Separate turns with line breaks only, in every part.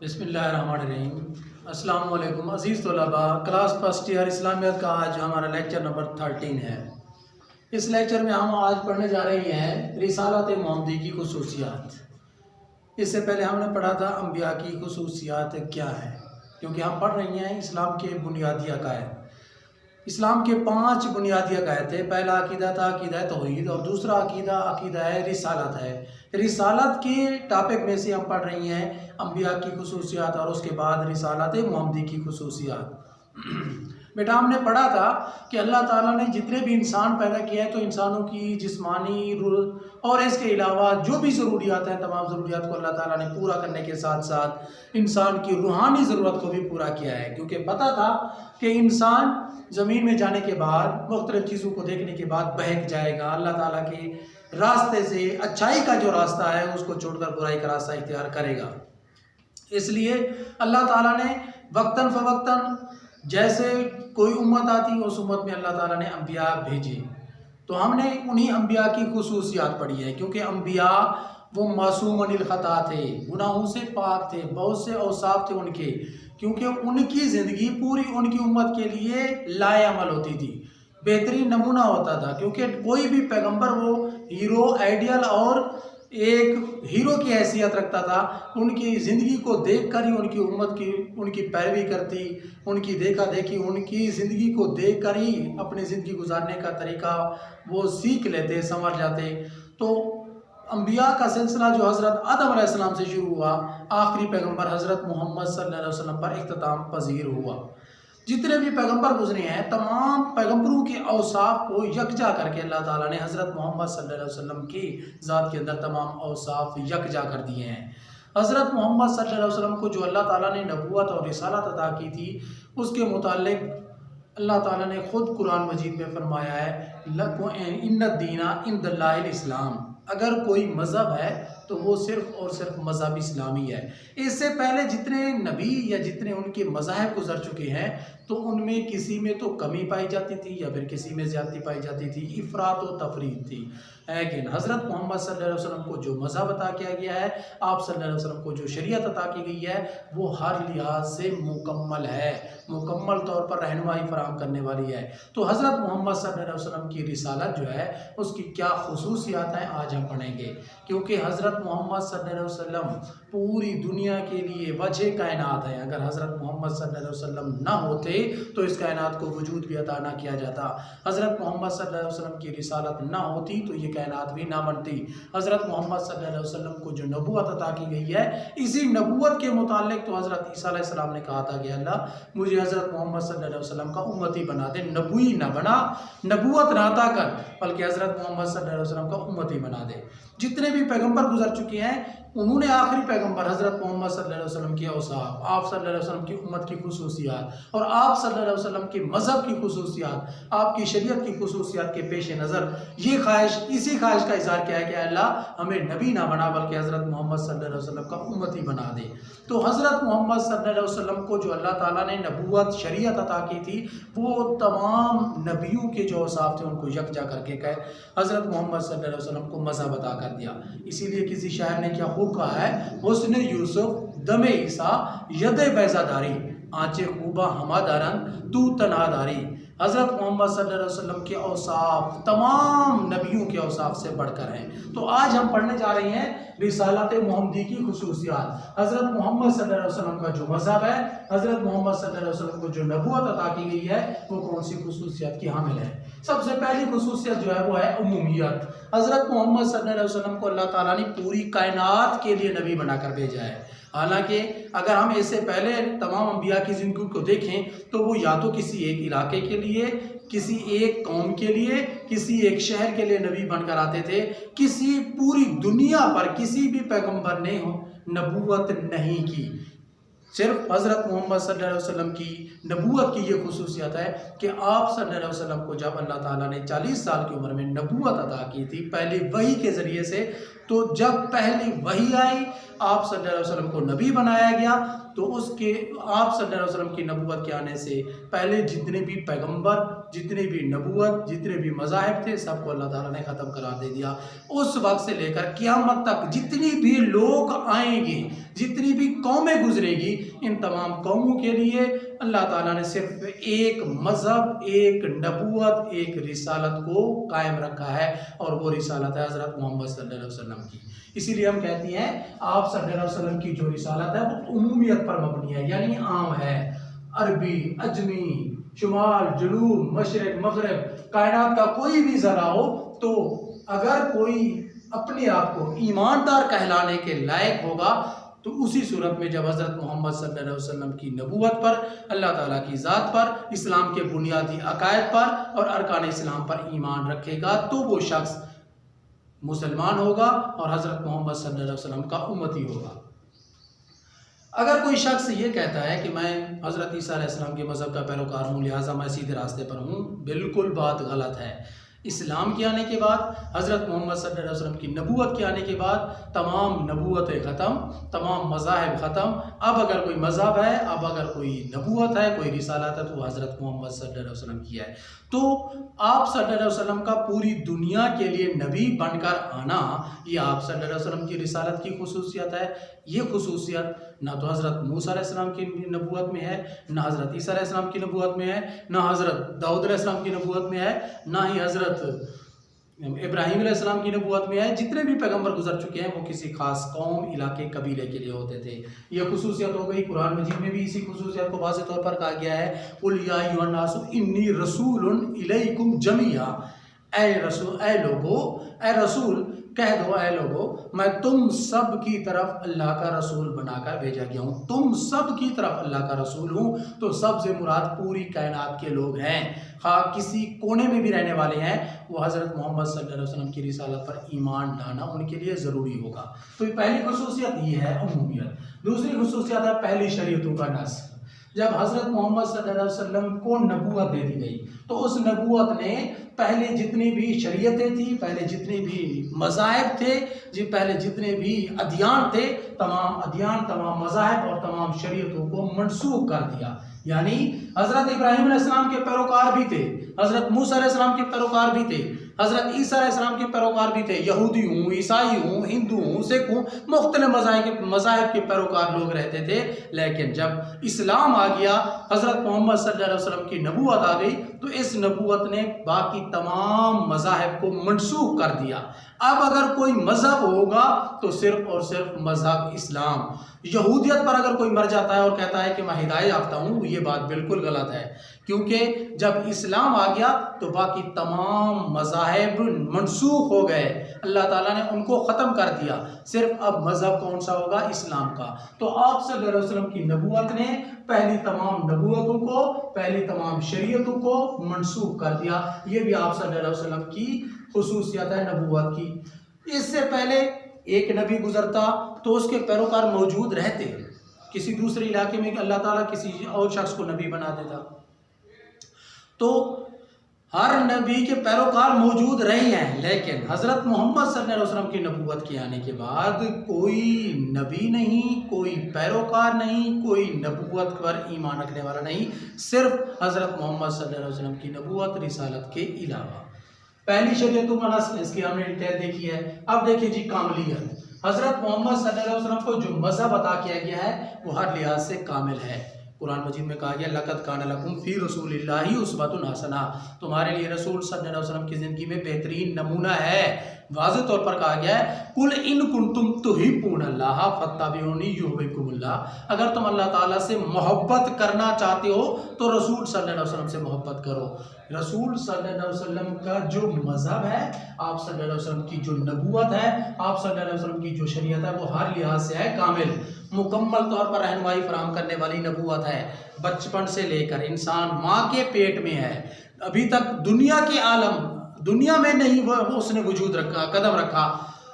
बिस्मिल्लाहिर्रहमानिर्रहीम। अस्सलाम वालेकुम अज़ीज़ तलबा। क्लास फर्स्ट ईयर इस्लामियत का आज हमारा लेक्चर नंबर 13 है। इस लेक्चर में हम आज पढ़ने जा रहे हैं रिसालत मोहम्मदी की खुसूसियात। इससे पहले हमने पढ़ा था अम्बिया की खुसूसियात क्या है, क्योंकि हम पढ़ रही हैं इस्लाम के बुनियादी अकायद। इस्लाम के 5 बुनियादी अकायद थे। पहला अकीदा था अकीदा तौहीद, और दूसरा अकीदा अकीदा है रिसालत है। रिसालत के टॉपिक में से हम पढ़ रही हैं अम्बिया की खुसूसियात और उसके बाद रिसालत मोहम्मदी की खुसूसियात। बेटा, हमने पढ़ा था कि अल्लाह ताला ने जितने भी इंसान पैदा किए हैं तो इंसानों की जिस्मानी और इसके अलावा जो भी ज़रूरियात हैं तमाम ज़रूरियात को अल्लाह ताला ने पूरा करने के साथ साथ इंसान की रूहानी ज़रूरत को भी पूरा किया है। क्योंकि पता था कि इंसान ज़मीन में जाने के बाद मुख्तलिफ़ चीज़ों को देखने के बाद बहक जाएगा, अल्लाह ताला के रास्ते से अच्छाई का जो रास्ता है उसको छोड़कर बुराई का रास्ता इख्तियार करेगा। इसलिए अल्लाह ताला ने वक्तन फ़वक्तन जैसे कोई उम्मत आती उस उम्मत में अल्लाह ताला ने अम्बिया भेजे। तो हमने उन्हीं अम्बिया की खुसूसियात पढ़ी है, क्योंकि अम्बिया वो मासूम अनिल ख़ता थे, गुनाहों से पाक थे, बहुत से औसाफ थे उनके, क्योंकि उनकी ज़िंदगी पूरी उनकी उम्मत के लिए लाएअमल होती थी, बेहतरीन नमूना होता था। क्योंकि कोई भी पैगंबर वो हीरो आइडियल और एक हीरो की हैसियत रखता था। उनकी ज़िंदगी को देखकर ही उनकी उम्मत की उनकी पैरवी करती, उनकी देखा देखी, उनकी ज़िंदगी को देखकर ही अपनी ज़िंदगी गुजारने का तरीका वो सीख लेते, समझ जाते। तो अम्बिया का सिलसिला जो हज़रत आदम अलैहिस्सलाम से शुरू हुआ, आखिरी पैगंबर हज़रत मोहम्मद सल्लल्लाहु अलैहि वसल्लम पर इख्तिताम पजीर हुआ। जितने भी पैगंबर गुजरे हैं तमाम पैगंबरों के औसाफ को यकजा करके अल्लाह ताला ने हज़रत मोहम्मद सल्लल्लाहु अलैहि वसल्लम की ज़ात के अंदर तमाम औसाफ यकजा कर दिए हैं। हज़रत मोहम्मद सल्लल्लाहु अलैहि वसल्लम को जो अल्लाह ताला ने नबूवत और रिसालत अता की थी उसके मुतालिक अल्लाह ताला ने ख़ुद कुरान मजीद में फरमाया है इन्ना दीना इंदल्लाहिल इस्लाम। अगर कोई मज़हब है तो वो सिर्फ़ और सिर्फ मज़हब इस्लामी है। इससे पहले जितने नबी या जितने उनके मज़ाहब गुजर चुके हैं तो उनमें किसी में तो कमी पाई जाती थी या फिर किसी में ज़्यादती पाई जाती थी, इफ़रात व तफरीद थी। लेकिन हज़रत मोहम्मद सल्लल्लाहु अलैहि वसल्लम को जो मज़हब अता किया गया है, आप सल्लल्लाहु अलैहि वसल्लम को जो शरीयत अता की गई है वो हर लिहाज से मुकम्मल है, मुकम्मल तौर पर रहनुमाई फराहम करने वाली है। तो हज़रत मोहम्मद सल्लल्लाहु अलैहि वसल्लम की रिसालत जो है उसकी क्या खुसूसियात हैं आज हम पढ़ेंगे। क्योंकि हज़रत मोहम्मद सल्लल्लाहु अलैहि वसल्लम पूरी दुनिया के लिए वजह कायनात है। अगर हज़रत मोहम्मद सल्लल्लाहु अलैहि वसल्लम ना होते तो इस कायनात को वजूद भी अता ना किया जाता। हज़रत मोहम्मद सल्लल्लाहु अलैहि वसल्लम की रिसालत ना होती तो ये कायनात भी ना बनती। हज़रत मोहम्मद सल्लल्लाहु अलैहि वसल्लम को जो नबूवत अता की गई है, इसी नबूवत के मुतालिक तो हज़रत ईसा अलैहिस्सलाम ने कहा था कि अल्लाह मुझे हज़रत मोहम्मद सल्लल्लाहु अलैहि वसल्लम का उम्मती बना दे, नबूई ना बना, नबूवत ना अता कर, बल्कि हज़रत मोहम्मद सल्लल्लाहु अलैहि वसल्लम का उम्मती बना दे। जितने भी पैगंबर गुजर चुके हैं उन्होंने आखिरी पैगंबर हज़रत मोहम्मद सल्लल्लाहु अलैहि वसल्लम की औसाफ, आप सल्लल्लाहु अलैहि वसल्लम की उम्मत की खुसूसियात और आप सल्लल्लाहु अलैहि वसल्लम के मज़हब की खुसूसियात, आपकी शरीयत की खुसूसियात के पेश नज़र ये ख्वाहिश, इसी ख्वाहिश का इज़हार किया है कि अल्लाह हमें नबी ना बना बल्कि हज़रत मोहम्मद सल्लल्लाहु अलैहि वसल्लम का उम्मती बना दे। तो हज़रत मोहम्मद सल्लल्लाहु अलैहि वसल्लम को जो अल्लाह ताला ने नबूवत शरीयत अता की थी वो तमाम नबियों के जो औसाफ थे उनको यकजा करके कहे हज़रत मोहम्मद सल्लल्लाहु अलैहि वसल्लम को मज़हब अता कर दिया। इसीलिए किसी शायर ने क्या खूब कहा है, हुस्न यूसुफ दमे ईसा यदे बैज़ादारी, आँचे खूबा हमादारन तू तनादारी। हज़रत मोहम्मद सल्लल्लाहु अलैहि वसल्लम के औसाफ तमाम नबियों के औसाफ से बढ़कर हैं। तो आज हम पढ़ने जा रहे हैं रिसालत मोहम्मदी की खुसूसियात। हज़रत मोहम्मद सल्लल्लाहु अलैहि वसल्लम का जो मज़हब है, हज़रत मोहम्मद सल्लल्लाहु अलैहि वसल्लम को जो नबूवत अता की गई है वो कौन सी खुसूसियात की हामिल है। सबसे पहली खुसूसियत जो है वो है उम्मीयत। हज़रत मोहम्मद सल्लल्लाहु अलैहि वसल्लम को अल्लाह ताला ने पूरी कायनात के लिए नबी बनाकर भेजा है। हालांकि अगर हम इससे पहले तमाम अंबिया की ज़िंदगी को देखें तो वो या तो किसी एक इलाके के लिए, किसी एक कौम के लिए, किसी एक शहर के लिए नबी बनकर आते थे। किसी पूरी दुनिया पर किसी भी पैगंबर ने नबूवत नहीं की। सिर्फ हज़रत मोहम्मद सल्लल्लाहु अलैहि वसल्लम की नबूवत की ये खुसूसियत है कि आप सल्लल्लाहु अलैहि वसल्लम को जब अल्लाह ताला ने 40 साल की उम्र में नबूवत अता की थी, पहले वही के ज़रिए से, तो जब पहली वही आई, आप सल्लल्लाहु अलैहि वसल्लम को नबी बनाया गया, तो उसके आप सल्लल्लाहु अलैहि वसल्लम की नबूवत के आने से पहले जितने भी पैगंबर, जितने भी नबूवत, जितने भी मज़ाहिब थे, सबको अल्लाह ताला ने ख़त्म करा दे दिया। उस वक्त से लेकर क़यामत तक जितनी भी लोग आएंगे, जितनी भी कौमें गुजरेगी, इन तमाम कौमों के लिए अल्लाह ताला ने सिर्फ एक मज़हब, एक नबूवत, एक रिसालत को कायम रखा है, और वो रिसालत है हज़रत मोहम्मद सल्लल्लाहु अलैहि वसल्लम की। इसीलिए हम कहते हैं आप सल्लल्लाहु अलैहि वसल्लम की जो रिसालत है वो उमूमियत पर मबनी है, यानी आम है। अरबी, अजमी, शुमाल, जनूब, मशरिक, मगरिब, कायनात का कोई भी ज़रा हो, तो अगर कोई अपने आप को ईमानदार कहलाने के लायक होगा, तो उसी सूरत में जब हज़रत मोहम्मद सल्लल्लाहु अलैहि वसल्लम की नबूवत पर, अल्लाह ताला की ज़ात पर, इस्लाम के बुनियादी अकायद पर और अरकान इस्लाम पर ईमान रखेगा, तो वो शख्स मुसलमान होगा और हज़रत मोहम्मद सल्लल्लाहु अलैहि वसल्लम का उम्मती होगा। अगर कोई शख्स ये कहता है कि मैं हज़रत ईसा अलैहिस्सलाम के मज़हब का पैरोकार हूँ, लिहाजा मैं सीधे रास्ते पर हूँ, बिल्कुल बात गलत है। इस्लाम के आने के बाद, हज़रत मोहम्मद सल्लल्लाहु अलैहि वसल्लम की नबूवत के आने के बाद तमाम नबूवतें ख़त्म, तमाम मज़ाहिब ख़त्म। अब अगर कोई मज़हब है, अब अगर कोई नबूवत है, कोई रिसालत है, तो हज़रत मोहम्मद सल्लल्लाहु अलैहि वसल्लम की है। तो आप सल्लल्लाहु अलैहि वसल्लम का पूरी दुनिया के लिए नबी बनकर आना, ये आप सल्लल्लाहु अलैहि वसल्लम की रिसालत की खुसूसियत है। ये खुसूसियत ना तो हज़रत मूसा अलैहिस्सलाम की नबूवत में है, ना हज़रत ईसा अलैहिस्सलाम की नबूवत में है, ना हज़रत दाऊद अलैहिस्सलाम की नबूवत में है, ना ही हज़रत इब्राहीम अलैहिस्सलाम की नबूवत में है। जितने भी पैगंबर गुजर चुके हैं वो किसी खास कौम, इलाके, कबीले के लिए होते थे। ये खुसूसियत हो गई। कुरान मजीद में भी इसी खुसूसियत को वाज़ेह तौर पर कहा गया है, कुल या अय्युहन्नासु इन्नी रसूलुन इलैकुम जमीआ, ऐ रसूल, ऐ लोगो, ऐ रसूल कह दो, ऐ लोगो, मैं तुम सब की तरफ अल्लाह का रसूल बनाकर भेजा गया हूँ। तुम सब की तरफ अल्लाह का रसूल हूँ, तो सबसे मुराद पूरी कायनात के लोग हैं, हाँ किसी कोने में भी रहने वाले हैं, वो हज़रत मोहम्मद सल्लल्लाहु अलैहि वसल्लम की रिसालत पर ईमान लाना उनके लिए ज़रूरी होगा। तो पहली खुसूसियत ये है उमूमियत। दूसरी खुसूसियत है पहली शरीयतों का नस्ख। जब हज़रत मोहम्मद सल्लल्लाहु अलैहि वसल्लम को नबूवत दे दी गई, तो उस नबूवत ने पहले जितनी भी शरीयतें थी, पहले जितने भी मज़ाहिब थे, पहले जितने भी अदियान थे, तमाम अदियान, तमाम मज़ाहिब और तमाम शरीयतों को मनसूख कर दिया। यानी हज़रत इब्राहीम अलैहिस्सलाम के पैरोकार भी थे, हज़रत मूसा अलैहिस्सलाम के पैरोकार भी थे, हज़रत ईसा अलैहिस्सलाम के पैरोकार भी थे। यहूदी हूँ, ईसाई हूँ, हिंदू हूँ, सिख हूँ, मुख्तलिफ मज़ाहिब के पैरोकार लोग रहते थे। लेकिन जब इस्लाम आ गया, हज़रत मोहम्मद सल्लल्लाहु अलैहि वसल्लम की नबूवत आ गई, तो इस नबूवत ने बाकी तमाम मज़ाहिब को मनसूख कर दिया। अब अगर कोई मज़हब होगा तो सिर्फ़ और सिर्फ मज़हब इस्लाम। यहूदियत पर अगर कोई मर जाता है और कहता है कि मैं हिदायत याफ्ता हूँ, ये बात बिल्कुल गलत है, क्योंकि जब इस्लाम आ गया तो बाकी तमाम मज़ाहिब मनसूख हो गए, अल्लाह ताला ने उनको ख़त्म कर दिया। सिर्फ अब मज़हब कौन सा होगा? इस्लाम का। तो आप सल्लल्लाहु अलैहि वसल्लम की नबूवत ने पहली तमाम नबूवतों को, पहली तमाम शरीयतों को मनसूख कर दिया। ये भी आप सल्लल्लाहु अलैहि वसल्लम की खुसूसियत है नबूवत की। इससे पहले एक नबी गुजरता तो उसके पैरोकार मौजूद रहते, किसी दूसरे इलाके में अल्लाह ताला किसी और शख्स को नबी बना देता, तो हर नबी के पैरोकार मौजूद रहे हैं। लेकिन हज़रत मोहम्मद सल्लल्लाहु अलैहि वसल्लम की नबूवत के आने के बाद कोई नबी नहीं, कोई पैरोकार नहीं, कोई नबूवत पर ईमान रखने वाला नहीं, सिर्फ हज़रत मोहम्मद सल्लल्लाहु अलैहि वसल्लम की नबूवत रिसालत के अलावा। पहली शरीयतों का नस्ल, इसकी हमने डिटेल देखी है। अब देखिए जी कामिलियत। हज़रत मोहम्मद सल्लल्लाहु अलैहि वसल्लम को जो मज़हब अता किया गया है वो हर लिहाज से कामिल है। कुरान मजीद में कहा गया, लक़द कान लकुम फ़ी रसूलिल्लाहि उस्वतुन हसना, तुम्हारे लिए रसूल सल्लल्लाहु अलैहि वसल्लम की ज़िंदगी में बेहतरीन नमूना है। वाज़ेह तौर पर कहा गया है, कुल इन कुंतुम तुहिब्बूनल्लाह फत्तबिऊनी युहब्बिकुमुल्लाह, अगर तुम अल्लाह ताला से मोहब्बत करना चाहते हो तो रसूल सल्लल्लाहु अलैहि वसल्लम से मोहब्बत करो। रसूल सल्लल्लाहु अलैहि वसल्लम का जो मज़हब है, आप सल्लल्लाहु अलैहि वसल्लम की जो नबूवत है, आप सल्लल्लाहु अलैहि वसल्लम की जो शरीयत है, वो हर लिहाज से है कामिल, मुकम्मल तौर पर रहनुमाई फराहम करने वाली नबूवत है। बचपन से लेकर इंसान माँ के पेट में है, अभी तक दुनिया के आलम, दुनिया में नहीं वो उसने वजूद रखा, कदम रखा,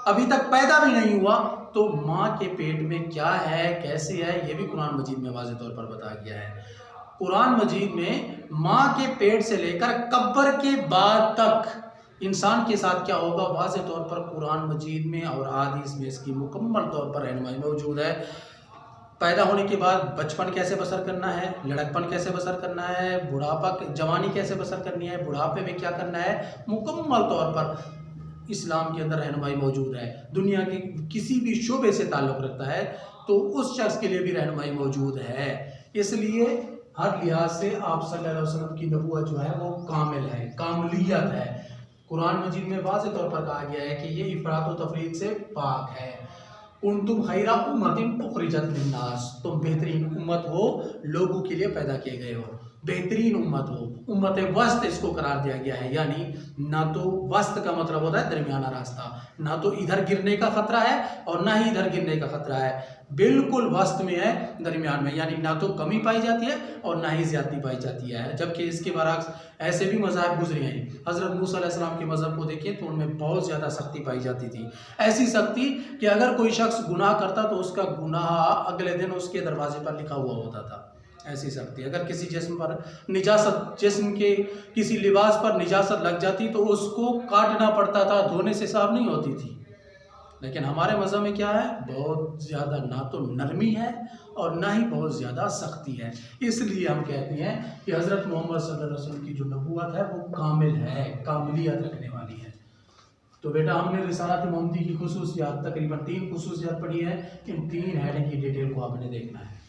अभी तक पैदा भी नहीं हुआ, तो माँ के पेट में क्या है, कैसे है, ये भी कुरान मजीद में वाज़ेह तौर पर बताया गया है। कुरान मजीद में माँ के पेट से लेकर कब्र के बाद तक इंसान के साथ क्या होगा, वाज़ेह तौर पर कुरान मजीद में और हदीस में इसकी मुकम्मल तौर पर रहनुमाई मौजूद है। पैदा होने के बाद बचपन कैसे बसर करना है, लड़कपन कैसे बसर करना है, बुढ़ापा जवानी कैसे बसर करनी है, बुढ़ापे में क्या करना है, मुकम्मल तौर पर इस्लाम के अंदर रहनुमाई मौजूद है। दुनिया के किसी भी शोबे से ताल्लुक़ रखता है तो उस शख्स के लिए भी रहनुमाई मौजूद है। इसलिए हर लिहाज से आप सल्लल्लाहु अलैहि वसल्लम की नबूवत जो है वो कामिल है, कामलियत है। कुरान मजीद में वाज़ेह तौर पर कहा गया है कि ये इफ़रात व तफरीद से पाक है। कुंतुम खैरा उम्मतिन उखरिजत लिन्नास, तुम बेहतरीन उम्मत हो, लोगों के लिए पैदा किए गए हो, बेहतरीन उम्मत हो। उम्मत वस्त इसको करार दिया गया है, यानी ना तो वस्त का मतलब होता है दरमियाना रास्ता, ना तो इधर गिरने का खतरा है और ना ही इधर गिरने का खतरा है, बिल्कुल वस्त में है, दरमियान में, यानी ना तो कमी पाई जाती है और ना ही ज्यादती पाई जाती है। जबकि इसके बरअक्स ऐसे भी मज़ाहब गुजरे हैं। हज़रत मूसा अलैहिस्सलाम के मज़हब को देखिए तो उनमें बहुत ज़्यादा सख्ती पाई जाती थी, ऐसी सख्ती कि अगर कोई शख्स गुनाह करता तो उसका गुनाह अगले दिन उसके दरवाजे पर लिखा हुआ होता था। ऐसी सख्ती, अगर किसी जिस्म पर निजासत, जिस्म के किसी लिबास पर निजासत लग जाती तो उसको काटना पड़ता था, धोने से साफ नहीं होती थी। लेकिन हमारे मज़हब में क्या है, बहुत ज़्यादा ना तो नरमी है और ना ही बहुत ज़्यादा सख्ती है। इसलिए हम कहते हैं कि हज़रत मोहम्मद सल्लल्लाहु अलैहि वसल्लम की जो नबूवत है वो कामिल है, कामिलियत रखने वाली है। तो बेटा हमने रिसालत मोहम्मदी की खुसूसियात, तकरीबन 3 खुसूसियात पढ़ी है। इन 3 हेडिंग की डिटेल को आपने देखना है।